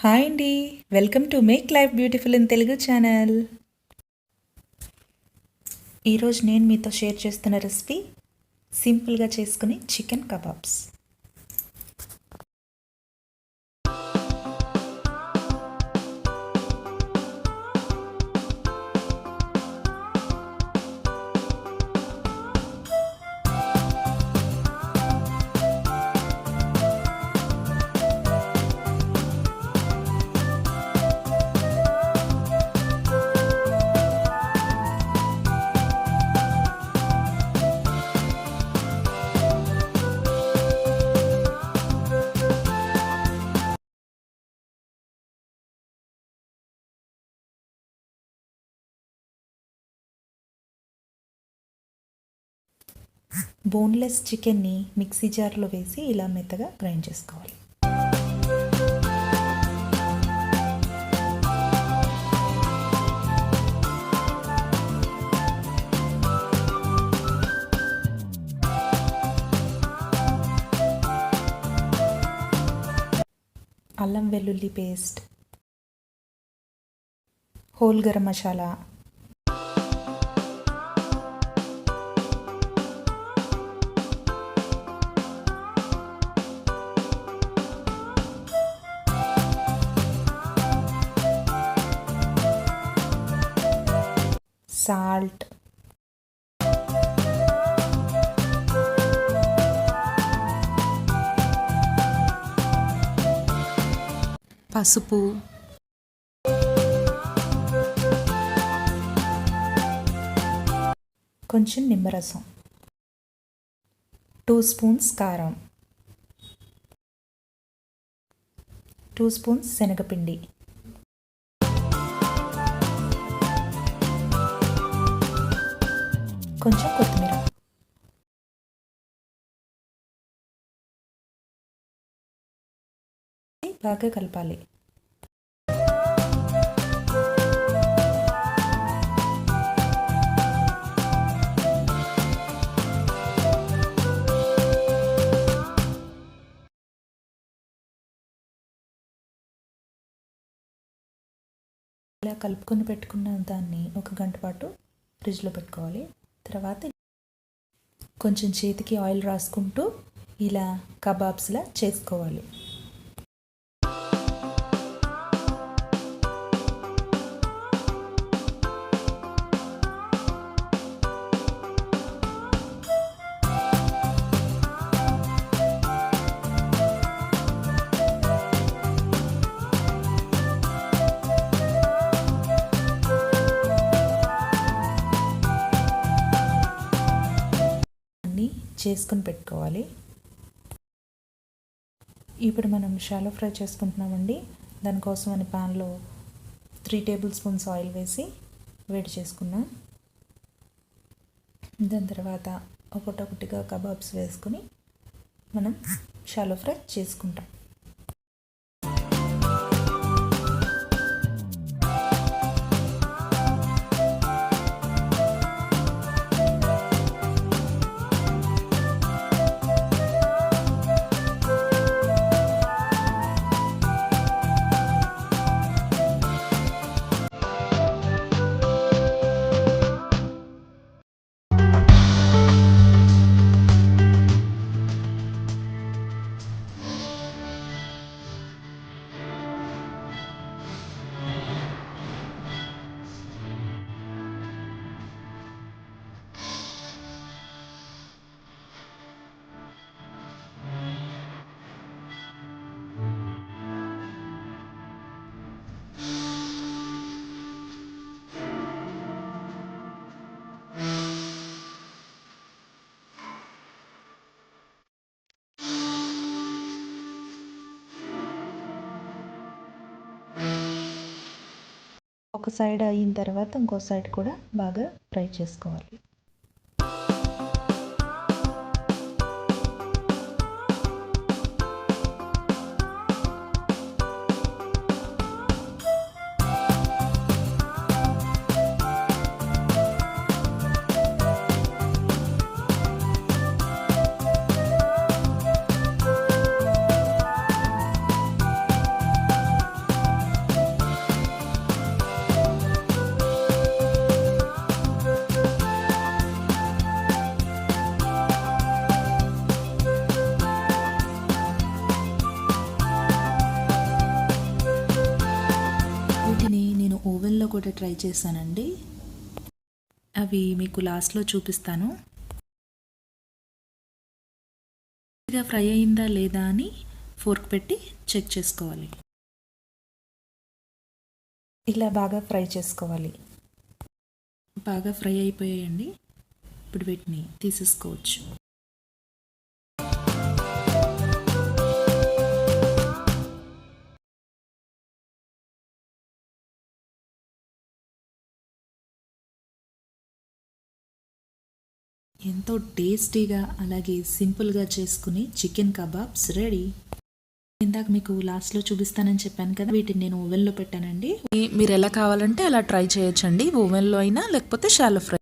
Hi అండి. Welcome to Make Life Beautiful in Telugu channel. ఈరోజు నేను మీతో షేర్ చేస్తున్న రెసిపీ సింపుల్గా చేసుకుని చికెన్ కబాబ్స్. బోన్లెస్ చికెన్ని మిక్సీ జార్లో వేసి ఇలా మెత్తగా గ్రైండ్ చేసుకోవాలి. అల్లం వెల్లుల్లి paste, whole garam masala, salt, పసుపు, కొంచెం నిమ్మరసం, 2 స్పూన్స్ కారం, 2 స్పూన్స్ శనగపిండి, కొంచెం కొత్తిమీర, బాగా కలపాలి. ఇలా కలుపుకొని పెట్టుకున్న దాన్ని ఒక గంట పాటు ఫ్రిడ్జ్లో పెట్టుకోవాలి. తర్వాత కొంచెం చేతికి ఆయిల్ రాసుకుంటూ ఇలా కబాబ్స్లా చేసుకోవాలి. చేసుకుని పెట్టుకోవాలి. ఇప్పుడు మనం షాలో ఫ్రై చేసుకుంటున్నామండి. దానికోసం అని ప్యాన్లో 3 టేబుల్ స్పూన్స్ ఆయిల్ వేసి వేడి చేసుకున్నాం. దాని తర్వాత ఒకటొకటిగా కబాబ్స్ వేసుకొని మనం షాలో ఫ్రై చేసుకుంటాం. ఒక సైడ్ అయిన తర్వాత ఇంకో సైడ్ కూడా బాగా ఫ్రై చేసుకోవాలి. కూడా ట్రై చేశానండి. అవి మీకు లాస్ట్లో చూపిస్తాను. ఫ్రై అయిందా లేదా అని ఫోర్క్ పెట్టి చెక్ చేసుకోవాలి. ఇలా బాగా ఫ్రై చేసుకోవాలి. బాగా ఫ్రై అయిపోయాయండి. ఇప్పుడు వీటిని తీసేసుకోవచ్చు. ఎంతో టేస్టీగా అలాగే సింపుల్గా చేసుకుని చికెన్ కబాబ్స్ రెడీ. ఇందాక మీకు లాస్ట్లో చూపిస్తానని చెప్పాను కదా, వీటిని నేను ఓవెన్లో పెట్టానండి. మీరు ఎలా కావాలంటే అలా ట్రై చేయొచ్చండి, ఓవెన్లో అయినా లేకపోతే షాలో ఫ్రై.